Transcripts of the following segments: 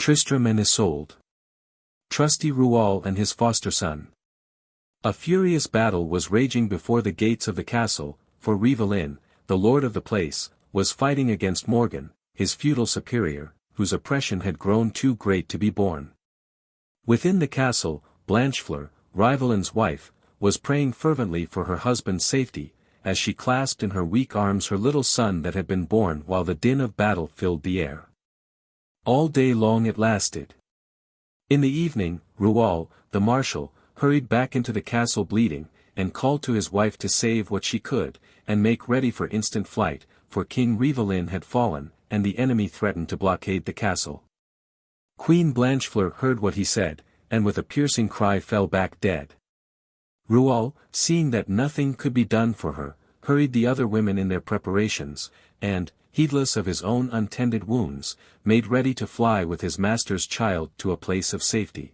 Tristram and Isolde. Trusty Rual and his foster son. A furious battle was raging before the gates of the castle, for Rivellin, the lord of the place, was fighting against Morgan, his feudal superior, whose oppression had grown too great to be borne. Within the castle, Blanchefleur, Rivellin's wife, was praying fervently for her husband's safety, as she clasped in her weak arms her little son that had been born while the din of battle filled the air. All day long it lasted. In the evening, Rual, the marshal, hurried back into the castle bleeding, and called to his wife to save what she could, and make ready for instant flight, for King Rivellin had fallen, and the enemy threatened to blockade the castle. Queen Blanchefleur heard what he said, and with a piercing cry fell back dead. Rual, seeing that nothing could be done for her, hurried the other women in their preparations, and, heedless of his own untended wounds, made ready to fly with his master's child to a place of safety.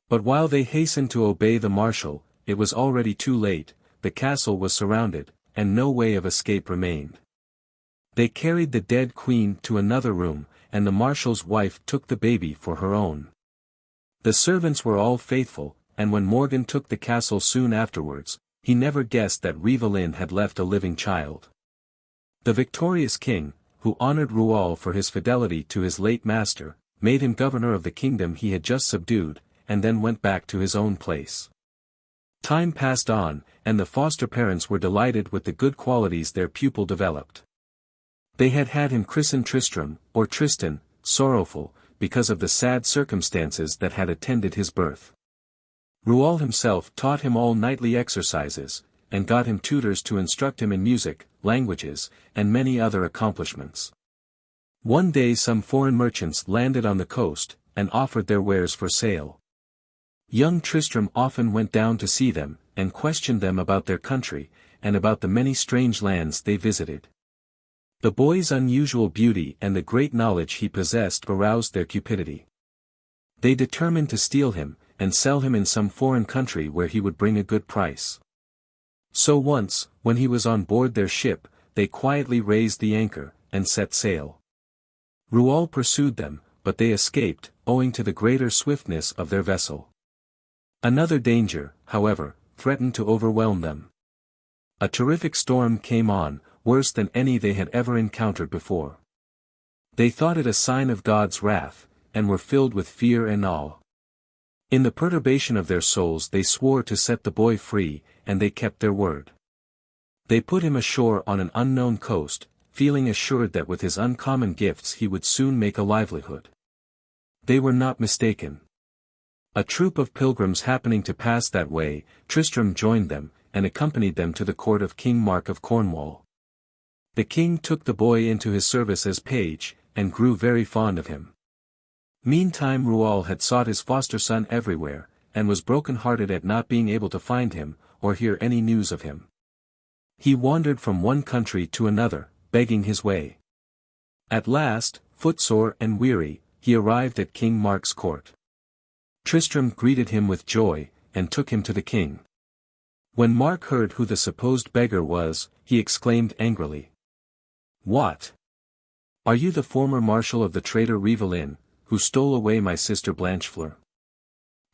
But while they hastened to obey the marshal, it was already too late, the castle was surrounded, and no way of escape remained. They carried the dead queen to another room, and the marshal's wife took the baby for her own. The servants were all faithful, and when Morgan took the castle soon afterwards, he never guessed that Rivellin had left a living child. The victorious king, who honored Rual for his fidelity to his late master, made him governor of the kingdom he had just subdued, and then went back to his own place. Time passed on, and the foster parents were delighted with the good qualities their pupil developed. They had him christened Tristram, or Tristan, sorrowful, because of the sad circumstances that had attended his birth. Rual himself taught him all knightly exercises, and got him tutors to instruct him in music, languages, and many other accomplishments. One day some foreign merchants landed on the coast, and offered their wares for sale. Young Tristram often went down to see them, and questioned them about their country, and about the many strange lands they visited. The boy's unusual beauty and the great knowledge he possessed aroused their cupidity. They determined to steal him, and sell him in some foreign country where he would bring a good price. So once, when he was on board their ship, they quietly raised the anchor, and set sail. Rual pursued them, but they escaped, owing to the greater swiftness of their vessel. Another danger, however, threatened to overwhelm them. A terrific storm came on, worse than any they had ever encountered before. They thought it a sign of God's wrath, and were filled with fear and awe. In the perturbation of their souls they swore to set the boy free, and they kept their word. They put him ashore on an unknown coast, feeling assured that with his uncommon gifts he would soon make a livelihood. They were not mistaken. A troop of pilgrims happening to pass that way, Tristram joined them, and accompanied them to the court of King Mark of Cornwall. The king took the boy into his service as page, and grew very fond of him. Meantime Rual had sought his foster son everywhere, and was broken-hearted at not being able to find him, or hear any news of him. He wandered from one country to another, begging his way. At last, footsore and weary, he arrived at King Mark's court. Tristram greeted him with joy, and took him to the king. When Mark heard who the supposed beggar was, he exclaimed angrily, "What? Are you the former marshal of the traitor Rivellin, who stole away my sister Blanchefleur?"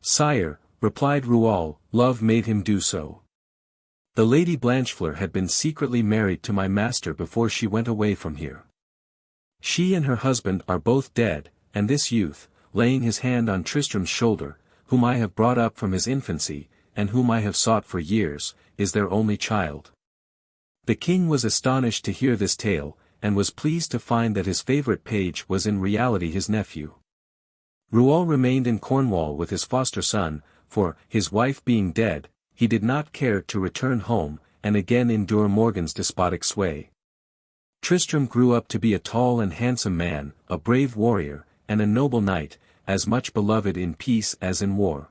"Sire," replied Rual, "love made him do so. The lady Blanchefleur had been secretly married to my master before she went away from here. She and her husband are both dead, and this youth, laying his hand on Tristram's shoulder, whom I have brought up from his infancy, and whom I have sought for years, is their only child." The king was astonished to hear this tale, and was pleased to find that his favorite page was in reality his nephew. Rual remained in Cornwall with his foster son, for, his wife being dead, he did not care to return home, and again endure Morgan's despotic sway. Tristram grew up to be a tall and handsome man, a brave warrior, and a noble knight, as much beloved in peace as in war.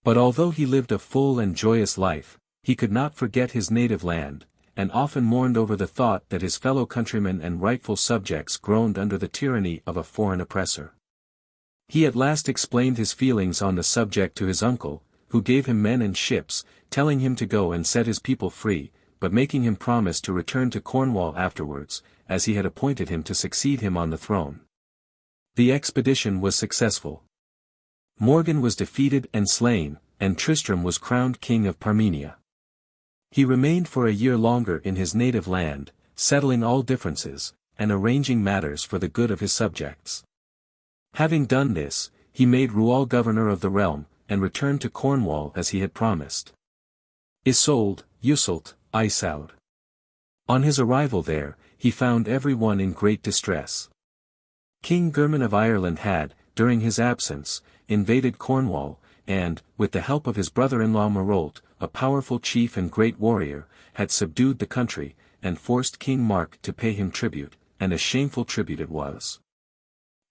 But although he lived a full and joyous life, he could not forget his native land, and often mourned over the thought that his fellow countrymen and rightful subjects groaned under the tyranny of a foreign oppressor. He at last explained his feelings on the subject to his uncle, who gave him men and ships, telling him to go and set his people free, but making him promise to return to Cornwall afterwards, as he had appointed him to succeed him on the throne. The expedition was successful. Morgan was defeated and slain, and Tristram was crowned king of Parmenia. He remained for a year longer in his native land, settling all differences, and arranging matters for the good of his subjects. Having done this, he made Rual governor of the realm, and returned to Cornwall as he had promised. Isolde, Isolde. On his arrival there, he found everyone in great distress. King German of Ireland had, during his absence, invaded Cornwall, and, with the help of his brother-in-law Marolt, a powerful chief and great warrior, had subdued the country, and forced King Mark to pay him tribute, and a shameful tribute it was.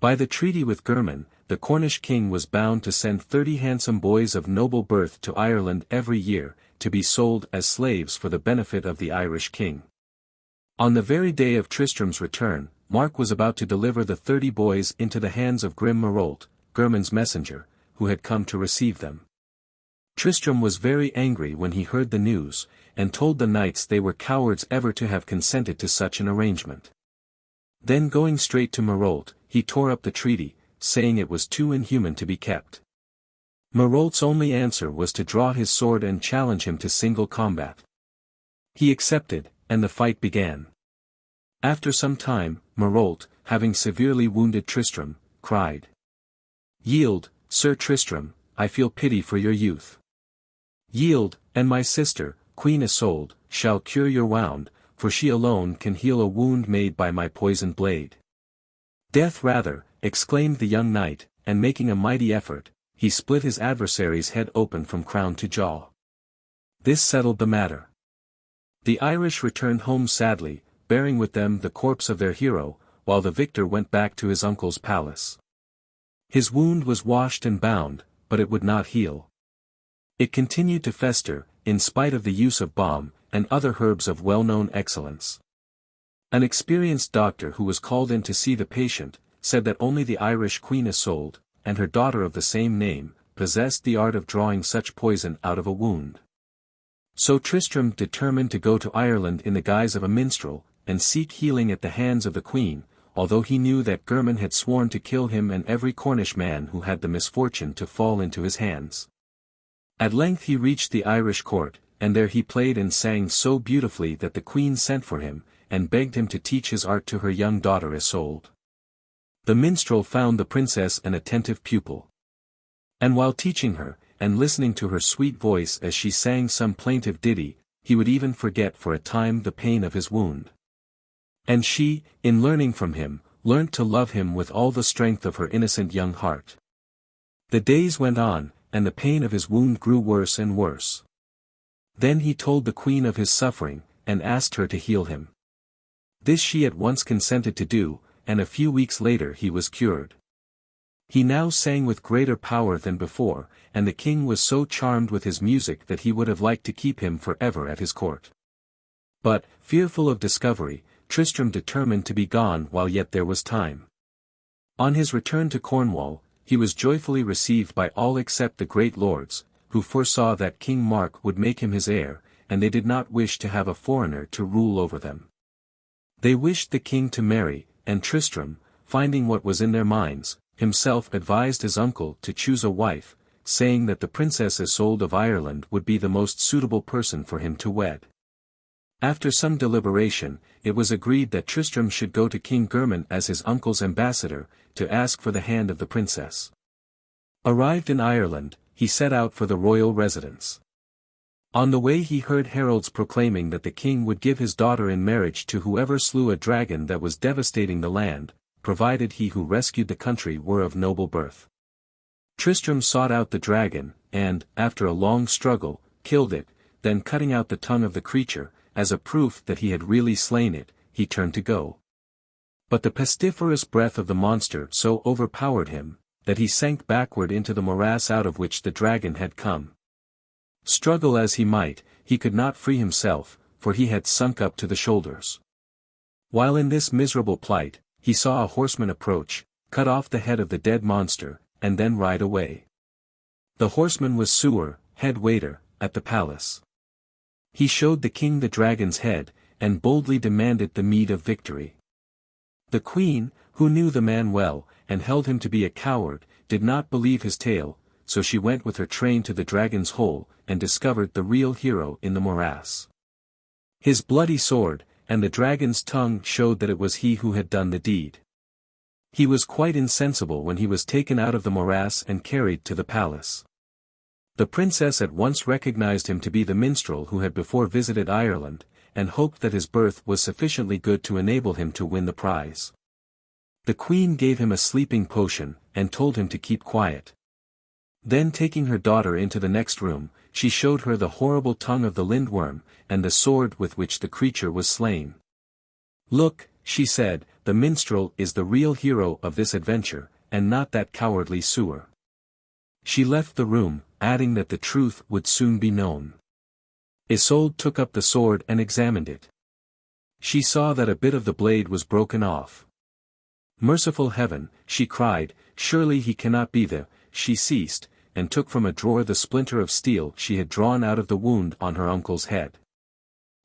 By the treaty with German, the Cornish king was bound to send 30 handsome boys of noble birth to Ireland every year, to be sold as slaves for the benefit of the Irish king. On the very day of Tristram's return, Mark was about to deliver the 30 boys into the hands of grim Marolt, German's messenger, who had come to receive them. Tristram was very angry when he heard the news, and told the knights they were cowards ever to have consented to such an arrangement. Then going straight to Marolt, he tore up the treaty, saying it was too inhuman to be kept. Marolt's only answer was to draw his sword and challenge him to single combat. He accepted, and the fight began. After some time, Marolt, having severely wounded Tristram, cried, "Yield, Sir Tristram, I feel pity for your youth. Yield, and my sister, Queen Isolde, shall cure your wound, for she alone can heal a wound made by my poisoned blade." "Death rather," exclaimed the young knight, and making a mighty effort, he split his adversary's head open from crown to jaw. This settled the matter. The Irish returned home sadly, bearing with them the corpse of their hero, while the victor went back to his uncle's palace. His wound was washed and bound, but it would not heal. It continued to fester, in spite of the use of balm, and other herbs of well-known excellence. An experienced doctor who was called in to see the patient, said that only the Irish Queen Isolde, and her daughter of the same name, possessed the art of drawing such poison out of a wound. So Tristram determined to go to Ireland in the guise of a minstrel, and seek healing at the hands of the Queen, although he knew that German had sworn to kill him and every Cornish man who had the misfortune to fall into his hands. At length he reached the Irish court, and there he played and sang so beautifully that the Queen sent for him, and begged him to teach his art to her young daughter Isolde. The minstrel found the princess an attentive pupil. And while teaching her, and listening to her sweet voice as she sang some plaintive ditty, he would even forget for a time the pain of his wound. And she, in learning from him, learnt to love him with all the strength of her innocent young heart. The days went on, and the pain of his wound grew worse and worse. Then he told the Queen of his suffering, and asked her to heal him. This she at once consented to do, and a few weeks later he was cured. He now sang with greater power than before, and the king was so charmed with his music that he would have liked to keep him forever at his court. But, fearful of discovery, Tristram determined to be gone while yet there was time. On his return to Cornwall, he was joyfully received by all except the great lords, who foresaw that King Mark would make him his heir, and they did not wish to have a foreigner to rule over them. They wished the king to marry, and Tristram, finding what was in their minds, himself advised his uncle to choose a wife, saying that the Princess Isolde of Ireland would be the most suitable person for him to wed. After some deliberation, it was agreed that Tristram should go to King German as his uncle's ambassador, to ask for the hand of the princess. Arrived in Ireland, he set out for the royal residence. On the way he heard heralds proclaiming that the king would give his daughter in marriage to whoever slew a dragon that was devastating the land, provided he who rescued the country were of noble birth. Tristram sought out the dragon, and, after a long struggle, killed it, then cutting out the tongue of the creature, as a proof that he had really slain it, he turned to go. But the pestiferous breath of the monster so overpowered him, that he sank backward into the morass out of which the dragon had come. Struggle as he might, he could not free himself, for he had sunk up to the shoulders. While in this miserable plight, he saw a horseman approach, cut off the head of the dead monster, and then ride away. The horseman was sewer, head waiter, at the palace. He showed the king the dragon's head, and boldly demanded the meed of victory. The queen, who knew the man well, and held him to be a coward, did not believe his tale, so she went with her train to the dragon's hole, and discovered the real hero in the morass. His bloody sword, and the dragon's tongue showed that it was he who had done the deed. He was quite insensible when he was taken out of the morass and carried to the palace. The princess at once recognized him to be the minstrel who had before visited Ireland, and hoped that his birth was sufficiently good to enable him to win the prize. The queen gave him a sleeping potion, and told him to keep quiet. Then taking her daughter into the next room, she showed her the horrible tongue of the lindworm, and the sword with which the creature was slain. "Look," she said, "the minstrel is the real hero of this adventure, and not that cowardly sewer." She left the room, adding that the truth would soon be known. Isolde took up the sword and examined it. She saw that a bit of the blade was broken off. "Merciful heaven," she cried, "surely he cannot be the—" She ceased, and took from a drawer the splinter of steel she had drawn out of the wound on her uncle's head.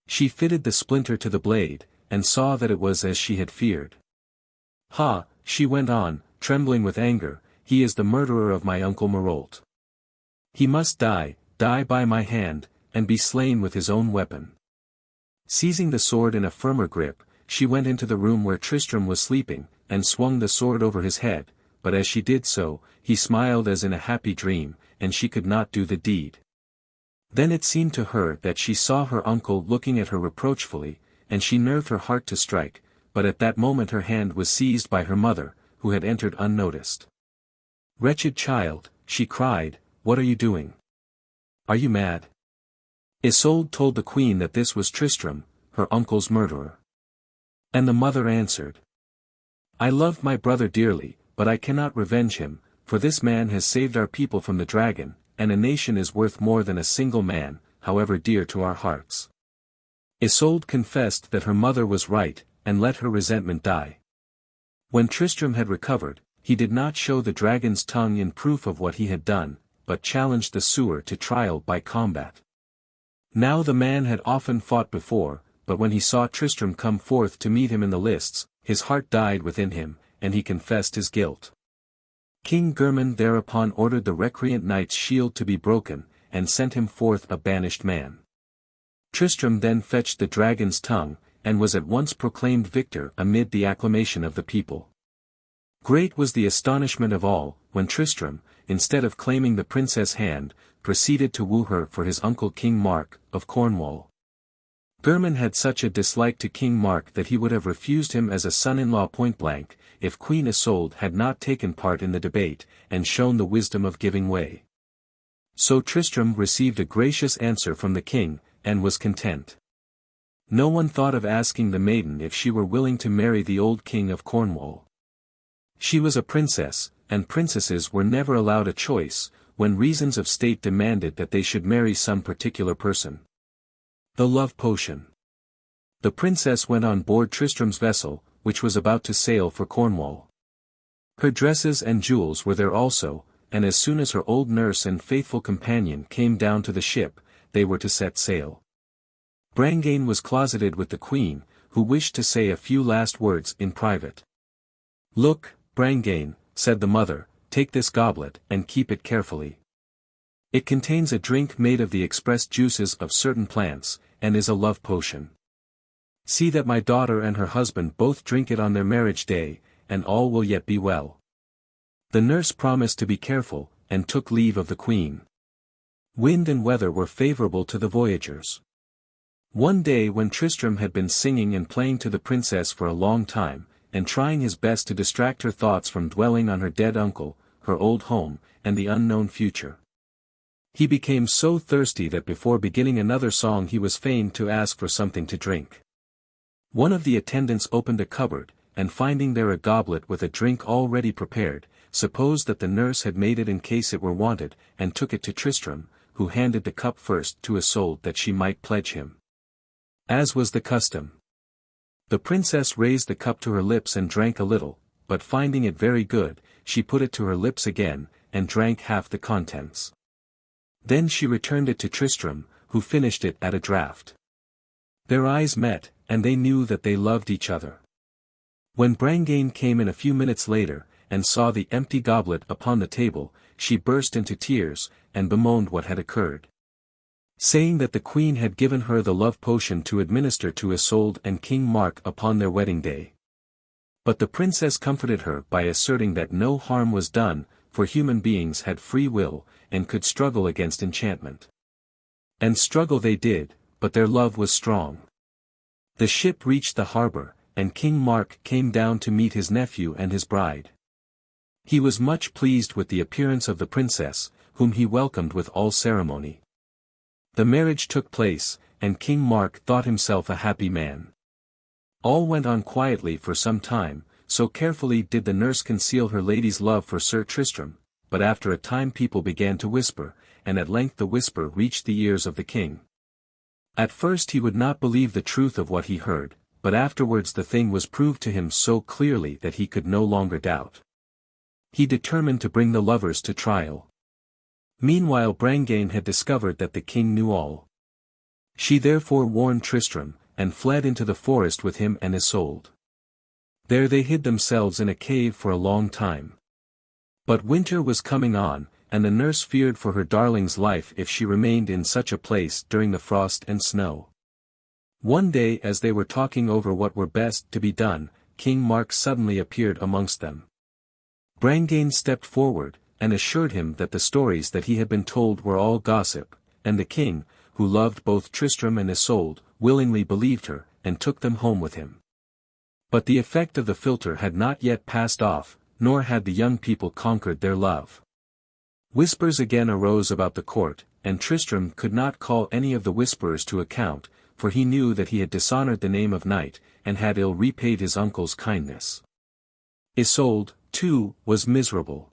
She fitted the splinter to the blade, and saw that it was as she had feared. "Ha," she went on, trembling with anger, "he is the murderer of my uncle Morolt. He must die by my hand, and be slain with his own weapon." Seizing the sword in a firmer grip, she went into the room where Tristram was sleeping, and swung the sword over his head, but as she did so, he smiled as in a happy dream, and she could not do the deed. Then it seemed to her that she saw her uncle looking at her reproachfully, and she nerved her heart to strike, but at that moment her hand was seized by her mother, who had entered unnoticed. "Wretched child," she cried, "what are you doing? Are you mad?" Isolde told the queen that this was Tristram, her uncle's murderer. And the mother answered, "I love my brother dearly, but I cannot revenge him, for this man has saved our people from the dragon, and a nation is worth more than a single man, however dear to our hearts." Isolde confessed that her mother was right, and let her resentment die. When Tristram had recovered, he did not show the dragon's tongue in proof of what he had done, but challenged the sewer to trial by combat. Now the man had often fought before, but when he saw Tristram come forth to meet him in the lists, his heart died within him, and he confessed his guilt. King German thereupon ordered the recreant knight's shield to be broken, and sent him forth a banished man. Tristram then fetched the dragon's tongue, and was at once proclaimed victor amid the acclamation of the people. Great was the astonishment of all, when Tristram, instead of claiming the princess' hand, proceeded to woo her for his uncle King Mark, of Cornwall. German had such a dislike to King Mark that he would have refused him as a son-in-law point-blank, if Queen Isolde had not taken part in the debate, and shown the wisdom of giving way. So Tristram received a gracious answer from the king, and was content. No one thought of asking the maiden if she were willing to marry the old king of Cornwall. She was a princess, and princesses were never allowed a choice, when reasons of state demanded that they should marry some particular person. The love potion. The princess went on board Tristram's vessel, which was about to sail for Cornwall. Her dresses and jewels were there also, and as soon as her old nurse and faithful companion came down to the ship, they were to set sail. Brangæna was closeted with the queen, who wished to say a few last words in private. "Look, Brangæna," said the mother, "take this goblet and keep it carefully. It contains a drink made of the expressed juices of certain plants, and is a love potion. See that my daughter and her husband both drink it on their marriage day, and all will yet be well." The nurse promised to be careful, and took leave of the queen. Wind and weather were favorable to the voyagers. One day when Tristram had been singing and playing to the princess for a long time, and trying his best to distract her thoughts from dwelling on her dead uncle, her old home, and the unknown future, he became so thirsty that before beginning another song he was fain to ask for something to drink. One of the attendants opened a cupboard, and finding there a goblet with a drink already prepared, supposed that the nurse had made it in case it were wanted, and took it to Tristram, who handed the cup first to Isolde that she might pledge him. As was the custom. The princess raised the cup to her lips and drank a little, but finding it very good, she put it to her lips again, and drank half the contents. Then she returned it to Tristram, who finished it at a draught. Their eyes met, and they knew that they loved each other. When Brangæna came in a few minutes later, and saw the empty goblet upon the table, she burst into tears, and bemoaned what had occurred, saying that the queen had given her the love potion to administer to Isolde and King Mark upon their wedding day. But the princess comforted her by asserting that no harm was done, for human beings had free will, and could struggle against enchantment. And struggle they did, but their love was strong. The ship reached the harbor, and King Mark came down to meet his nephew and his bride. He was much pleased with the appearance of the princess, whom he welcomed with all ceremony. The marriage took place, and King Mark thought himself a happy man. All went on quietly for some time, so carefully did the nurse conceal her lady's love for Sir Tristram, but after a time people began to whisper, and at length the whisper reached the ears of the king. At first he would not believe the truth of what he heard, but afterwards the thing was proved to him so clearly that he could no longer doubt. He determined to bring the lovers to trial. Meanwhile Brangæna had discovered that the king knew all. She therefore warned Tristram, and fled into the forest with him and Isolde. There they hid themselves in a cave for a long time. But winter was coming on, and the nurse feared for her darling's life if she remained in such a place during the frost and snow. One day as they were talking over what were best to be done, King Mark suddenly appeared amongst them. Brangæna stepped forward, and assured him that the stories that he had been told were all gossip, and the king, who loved both Tristram and Isolde, willingly believed her, and took them home with him. But the effect of the philtre had not yet passed off, nor had the young people conquered their love. Whispers again arose about the court, and Tristram could not call any of the whisperers to account, for he knew that he had dishonored the name of knight, and had ill repaid his uncle's kindness. Isolde, too, was miserable.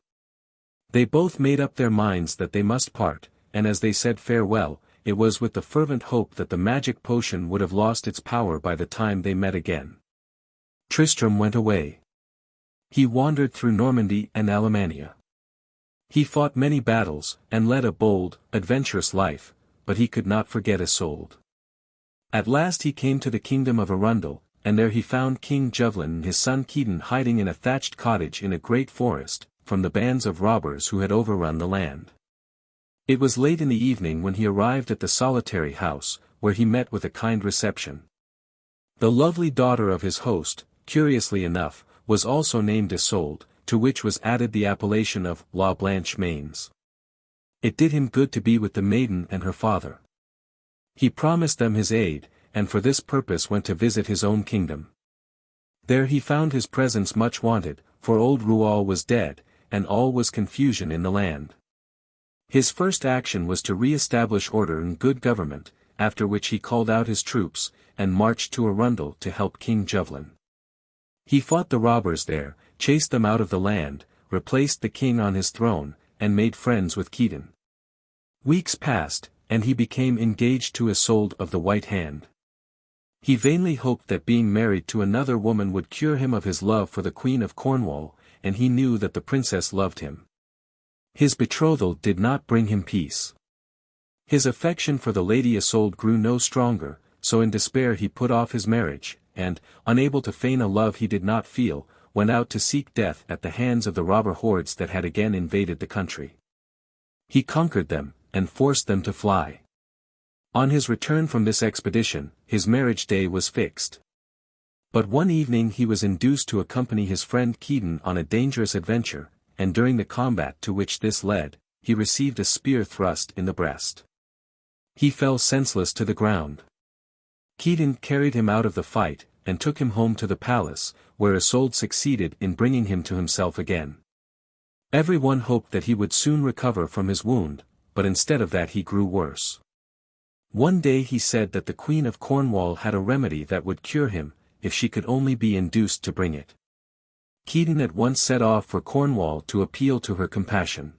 They both made up their minds that they must part, and as they said farewell, it was with the fervent hope that the magic potion would have lost its power by the time they met again. Tristram went away. He wandered through Normandy and Alemannia. He fought many battles, and led a bold, adventurous life, but he could not forget Isolde. At last he came to the kingdom of Arundel, and there he found King Jovelin and his son Kedon hiding in a thatched cottage in a great forest, from the bands of robbers who had overrun the land. It was late in the evening when he arrived at the solitary house, where he met with a kind reception. The lovely daughter of his host, curiously enough, was also named Isolde, to which was added the appellation of La Blanche Mains. It did him good to be with the maiden and her father. He promised them his aid, and for this purpose went to visit his own kingdom. There he found his presence much wanted, for old Rouault was dead, and all was confusion in the land. His first action was to re-establish order and good government, after which he called out his troops, and marched to Arundel to help King Jovelin. He fought the robbers there, chased them out of the land, replaced the king on his throne, and made friends with Kedon. Weeks passed, and he became engaged to Isolde of the White Hand. He vainly hoped that being married to another woman would cure him of his love for the Queen of Cornwall, and he knew that the princess loved him. His betrothal did not bring him peace. His affection for the Lady Isolde grew no stronger, so in despair he put off his marriage, and, unable to feign a love he did not feel, went out to seek death at the hands of the robber hordes that had again invaded the country. He conquered them, and forced them to fly. On his return from this expedition, his marriage day was fixed. But one evening he was induced to accompany his friend Kedon on a dangerous adventure, and during the combat to which this led, he received a spear thrust in the breast. He fell senseless to the ground. Kedon carried him out of the fight, and took him home to the palace, where Isolde succeeded in bringing him to himself again. Everyone hoped that he would soon recover from his wound, but instead of that he grew worse. One day he said that the Queen of Cornwall had a remedy that would cure him, if she could only be induced to bring it. Kedon at once set off for Cornwall to appeal to her compassion.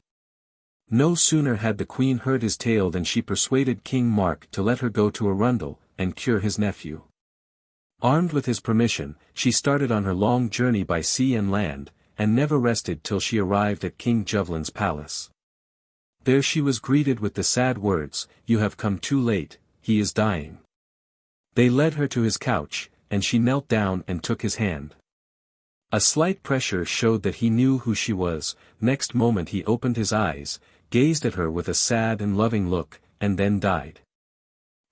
No sooner had the Queen heard his tale than she persuaded King Mark to let her go to Arundel, and cure his nephew. Armed with his permission, she started on her long journey by sea and land, and never rested till she arrived at King Jovelin's palace. There she was greeted with the sad words, "You have come too late, he is dying." They led her to his couch, and she knelt down and took his hand. A slight pressure showed that he knew who she was. Next moment he opened his eyes, gazed at her with a sad and loving look, and then died.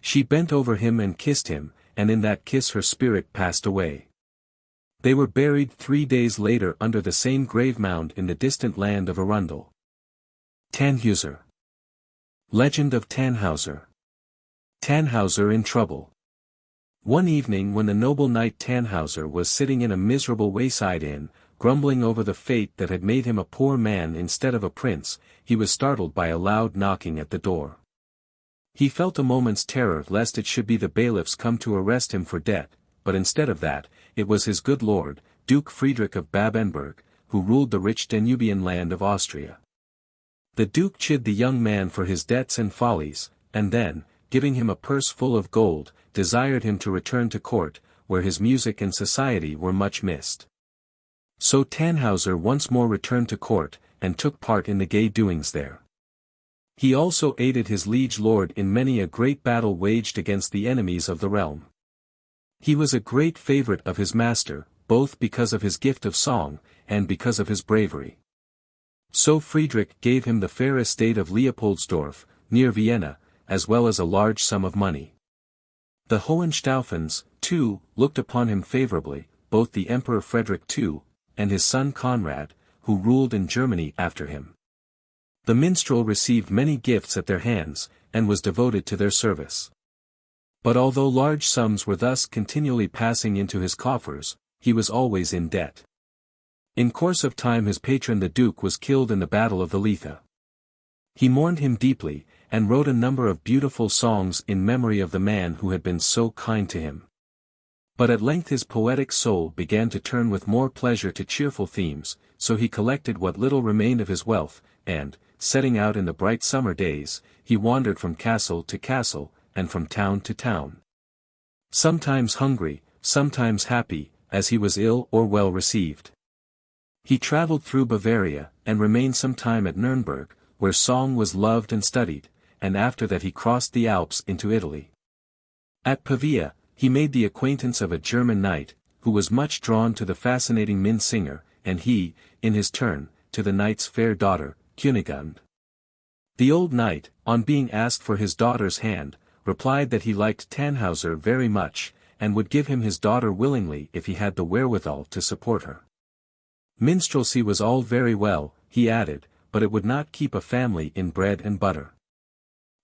She bent over him and kissed him, and in that kiss her spirit passed away. They were buried 3 days later under the same grave mound in the distant land of Arundel. Tannhäuser. Legend of Tannhäuser. Tannhäuser in trouble. One evening when the noble knight Tannhäuser was sitting in a miserable wayside inn, grumbling over the fate that had made him a poor man instead of a prince, he was startled by a loud knocking at the door. He felt a moment's terror lest it should be the bailiffs come to arrest him for debt, but instead of that, it was his good lord, Duke Friedrich of Babenberg, who ruled the rich Danubian land of Austria. The duke chid the young man for his debts and follies, and then, giving him a purse full of gold, desired him to return to court, where his music and society were much missed. So Tannhäuser once more returned to court, and took part in the gay doings there. He also aided his liege lord in many a great battle waged against the enemies of the realm. He was a great favorite of his master, both because of his gift of song, and because of his bravery. So Friedrich gave him the fair estate of Leopoldsdorf, near Vienna, as well as a large sum of money. The Hohenstaufens, too, looked upon him favorably, both the Emperor Frederick II, and his son Conrad, who ruled in Germany after him. The minstrel received many gifts at their hands, and was devoted to their service. But although large sums were thus continually passing into his coffers, he was always in debt. In course of time his patron the Duke was killed in the Battle of the Leitha. He mourned him deeply, and wrote a number of beautiful songs in memory of the man who had been so kind to him. But at length his poetic soul began to turn with more pleasure to cheerful themes, so he collected what little remained of his wealth, and, setting out in the bright summer days, he wandered from castle to castle, and from town to town. Sometimes hungry, sometimes happy, as he was ill or well received. He travelled through Bavaria, and remained some time at Nuremberg, where song was loved and studied, and after that he crossed the Alps into Italy. At Pavia, he made the acquaintance of a German knight, who was much drawn to the fascinating Min singer, and he, in his turn, to the knight's fair daughter, Kunigunde. The old knight, on being asked for his daughter's hand, replied that he liked Tannhäuser very much, and would give him his daughter willingly if he had the wherewithal to support her. Minstrelsy was all very well, he added, but it would not keep a family in bread and butter.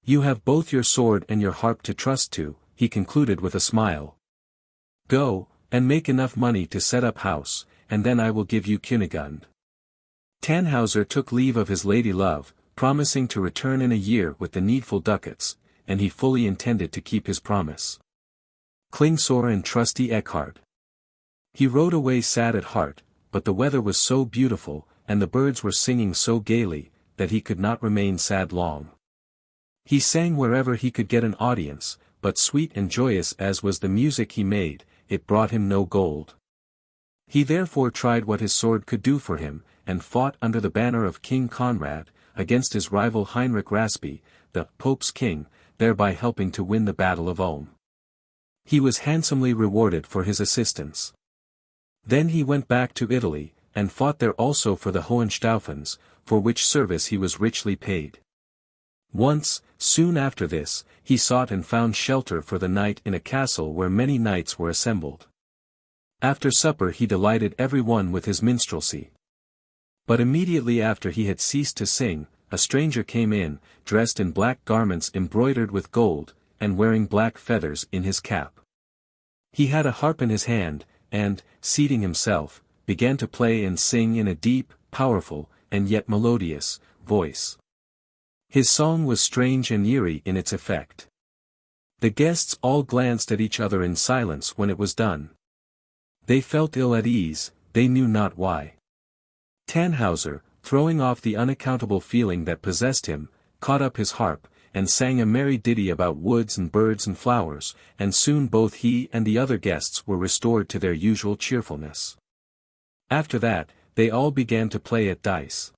You have both your sword and your harp to trust to, he concluded with a smile. Go, and make enough money to set up house, and then I will give you Kunigunde. Tannhäuser took leave of his lady love, promising to return in a year with the needful ducats, and he fully intended to keep his promise. Klingsor and trusty Eckhard. He rode away sad at heart, but the weather was so beautiful, and the birds were singing so gaily, that he could not remain sad long. He sang wherever he could get an audience, but sweet and joyous as was the music he made, it brought him no gold. He therefore tried what his sword could do for him, and fought under the banner of King Conrad, against his rival Heinrich Raspi, the Pope's king, thereby helping to win the Battle of Ulm. He was handsomely rewarded for his assistance. Then he went back to Italy, and fought there also for the Hohenstaufens, for which service he was richly paid. Once, soon after this, he sought and found shelter for the night in a castle where many knights were assembled. After supper he delighted every one with his minstrelsy. But immediately after he had ceased to sing, a stranger came in, dressed in black garments embroidered with gold, and wearing black feathers in his cap. He had a harp in his hand, and, seating himself, began to play and sing in a deep, powerful, and yet melodious, voice. His song was strange and eerie in its effect. The guests all glanced at each other in silence when it was done. They felt ill at ease, they knew not why. Tannhäuser, throwing off the unaccountable feeling that possessed him, caught up his harp, and sang a merry ditty about woods and birds and flowers, and soon both he and the other guests were restored to their usual cheerfulness. After that, they all began to play at dice.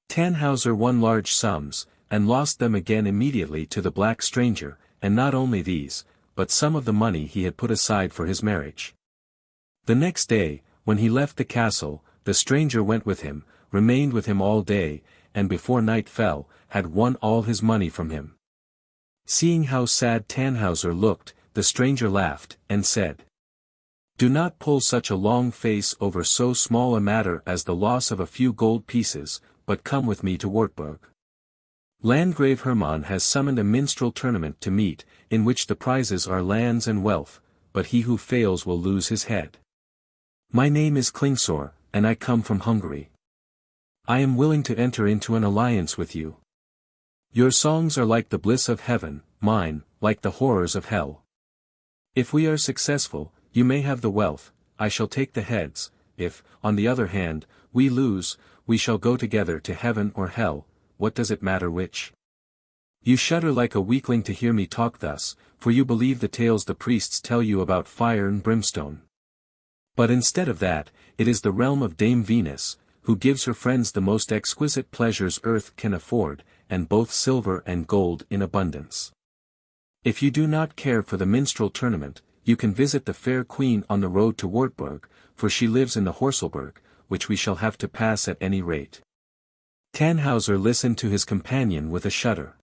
Tannhäuser won large sums, and lost them again immediately to the black stranger, and not only these, but some of the money he had put aside for his marriage. The next day, when he left the castle, the stranger went with him, remained with him all day, and before night fell, had won all his money from him. Seeing how sad Tannhäuser looked, the stranger laughed, and said, "Do not pull such a long face over so small a matter as the loss of a few gold pieces, but come with me to Wartburg. Landgrave Hermann has summoned a minstrel tournament to meet, in which the prizes are lands and wealth, but he who fails will lose his head. My name is Klingsor, and I come from Hungary. I am willing to enter into an alliance with you. Your songs are like the bliss of heaven, mine, like the horrors of hell. If we are successful, you may have the wealth, I shall take the heads. If, on the other hand, we lose, we shall go together to heaven or hell. What does it matter which? You shudder like a weakling to hear me talk thus, for you believe the tales the priests tell you about fire and brimstone. But instead of that, it is the realm of Dame Venus, who gives her friends the most exquisite pleasures earth can afford, and both silver and gold in abundance. If you do not care for the minstrel tournament, you can visit the fair queen on the road to Wartburg, for she lives in the Horselberg, which we shall have to pass at any rate." Tannhäuser listened to his companion with a shudder.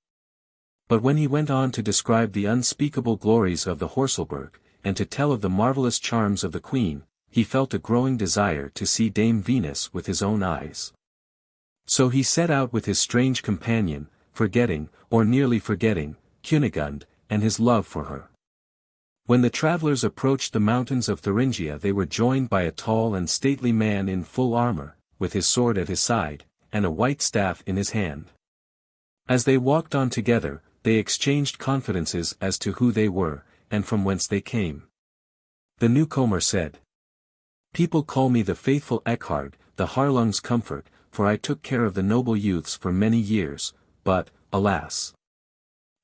But when he went on to describe the unspeakable glories of the Horselberg, and to tell of the marvelous charms of the queen, he felt a growing desire to see Dame Venus with his own eyes. So he set out with his strange companion, forgetting, or nearly forgetting, Kunigunde, and his love for her. When the travelers approached the mountains of Thuringia, they were joined by a tall and stately man in full armor, with his sword at his side, and a white staff in his hand. As they walked on together, they exchanged confidences as to who they were, and from whence they came. The newcomer said, "People call me the faithful Eckhard, the Harlung's comfort, for I took care of the noble youths for many years, but, alas!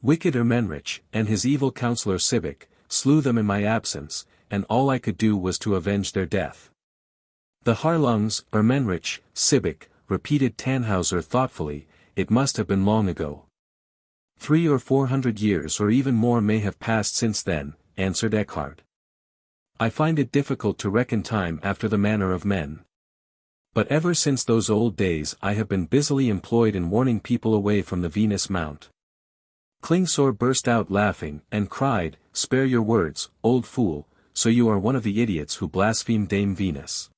Wicked Ermenrich, and his evil counselor Sibik, slew them in my absence, and all I could do was to avenge their death." The Harlungs, Ermenrich, Sibik, repeated Tannhäuser thoughtfully, "It must have been long ago." 300 or 400 years or even more may have passed since then, answered Eckhard. "I find it difficult to reckon time after the manner of men. But ever since those old days I have been busily employed in warning people away from the Venus Mount." Klingsor burst out laughing, and cried, "Spare your words, old fool, so you are one of the idiots who blaspheme Dame Venus."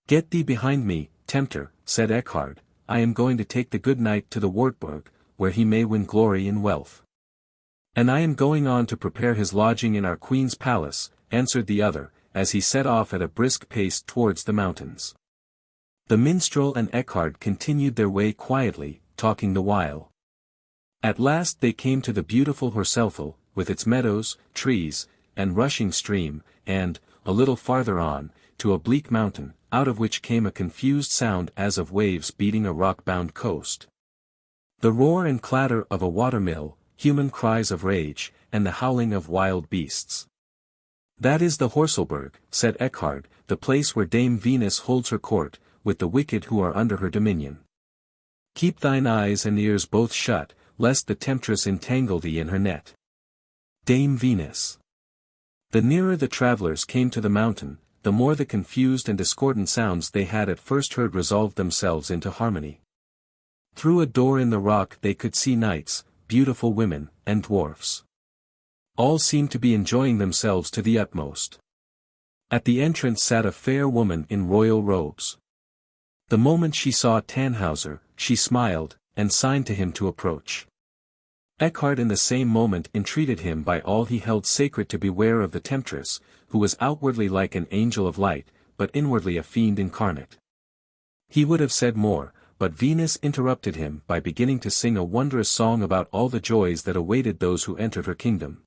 "Get thee behind me, tempter," said Eckhard, "I am going to take the good knight to the Wartburg, where he may win glory and wealth." "And I am going on to prepare his lodging in our queen's palace," answered the other, as he set off at a brisk pace towards the mountains. The minstrel and Eckhard continued their way quietly, talking the while. At last they came to the beautiful Horsefel, with its meadows, trees, and rushing stream, and, a little farther on, to a bleak mountain, out of which came a confused sound as of waves beating a rock-bound coast. The roar and clatter of a watermill, human cries of rage, and the howling of wild beasts. "That is the Horselberg," said Eckhard, "the place where Dame Venus holds her court, with the wicked who are under her dominion. Keep thine eyes and ears both shut, lest the temptress entangle thee in her net." Dame Venus. The nearer the travelers came to the mountain, the more the confused and discordant sounds they had at first heard resolved themselves into harmony. Through a door in the rock they could see knights, beautiful women, and dwarfs. All seemed to be enjoying themselves to the utmost. At the entrance sat a fair woman in royal robes. The moment she saw Tannhäuser, she smiled, and signed to him to approach. Eckhard in the same moment entreated him by all he held sacred to beware of the temptress, who was outwardly like an angel of light, but inwardly a fiend incarnate. He would have said more, but Venus interrupted him by beginning to sing a wondrous song about all the joys that awaited those who entered her kingdom.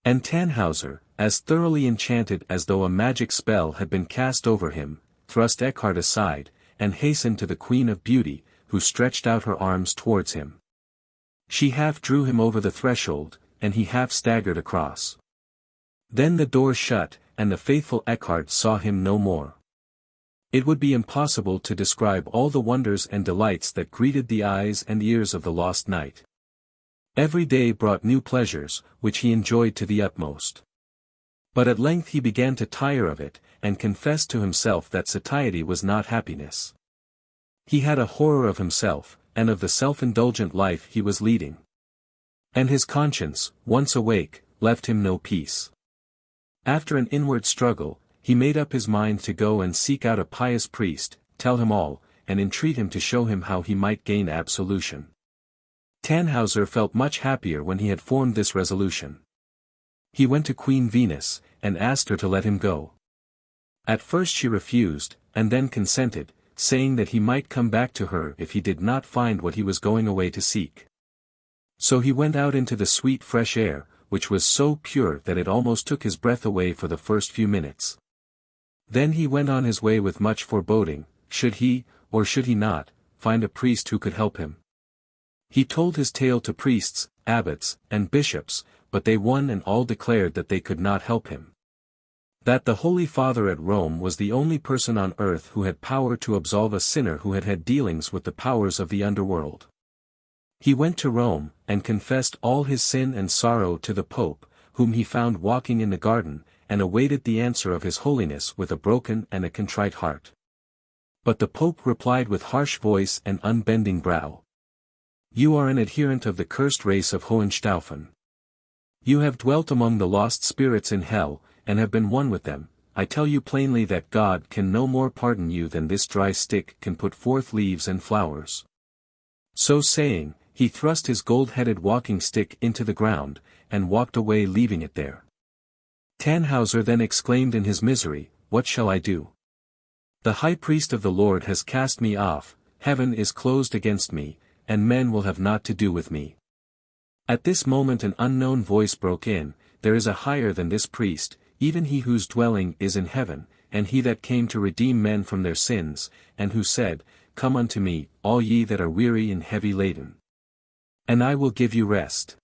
And Tannhäuser, as thoroughly enchanted as though a magic spell had been cast over him, thrust Eckhard aside, and hastened to the Queen of Beauty, who stretched out her arms towards him. She half drew him over the threshold, and he half staggered across. Then the door shut, and the faithful Eckhard saw him no more. It would be impossible to describe all the wonders and delights that greeted the eyes and ears of the lost knight. Every day brought new pleasures, which he enjoyed to the utmost. But at length he began to tire of it, and confessed to himself that satiety was not happiness. He had a horror of himself, and of the self-indulgent life he was leading. And his conscience, once awake, left him no peace. After an inward struggle, he made up his mind to go and seek out a pious priest, tell him all, and entreat him to show him how he might gain absolution. Tannhäuser felt much happier when he had formed this resolution. He went to Queen Venus, and asked her to let him go. At first she refused, and then consented, saying that he might come back to her if he did not find what he was going away to seek. So he went out into the sweet fresh air, which was so pure that it almost took his breath away for the first few minutes. Then he went on his way with much foreboding. Should he, or should he not, find a priest who could help him? He told his tale to priests, abbots, and bishops, but they one and all declared that they could not help him. That the Holy Father at Rome was the only person on earth who had power to absolve a sinner who had had dealings with the powers of the underworld. He went to Rome, and confessed all his sin and sorrow to the Pope, whom he found walking in the garden, and awaited the answer of His Holiness with a broken and a contrite heart. But the Pope replied with harsh voice and unbending brow. You are an adherent of the cursed race of Hohenstaufen. You have dwelt among the lost spirits in hell, and have been one with them. I tell you plainly that God can no more pardon you than this dry stick can put forth leaves and flowers. So saying, he thrust his gold-headed walking stick into the ground, and walked away leaving it there. Tannhäuser then exclaimed in his misery, What shall I do? The high priest of the Lord has cast me off, heaven is closed against me, and men will have naught to do with me. At this moment an unknown voice broke in, There is a higher than this priest, even he whose dwelling is in heaven, and he that came to redeem men from their sins, and who said, Come unto me, all ye that are weary and heavy laden, and I will give you rest.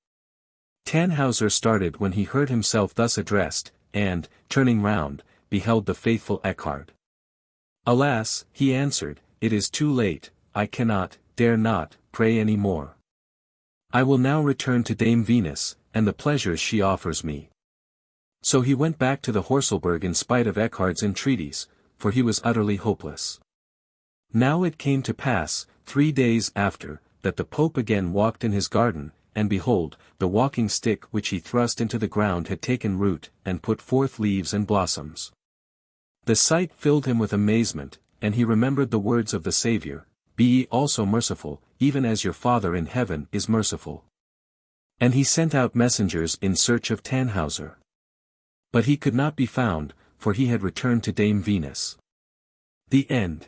Tannhäuser started when he heard himself thus addressed, and, turning round, beheld the faithful Eckhard. Alas, he answered, it is too late, I cannot, dare not, pray any more. I will now return to Dame Venus, and the pleasures she offers me. So he went back to the Horselberg in spite of Eckhard's entreaties, for he was utterly hopeless. Now it came to pass, 3 days after, that the Pope again walked in his garden, and behold, the walking stick which he thrust into the ground had taken root, and put forth leaves and blossoms. The sight filled him with amazement, and he remembered the words of the Saviour, Be ye also merciful, even as your Father in heaven is merciful. And he sent out messengers in search of Tannhäuser. But he could not be found, for he had returned to Dame Venus. The End.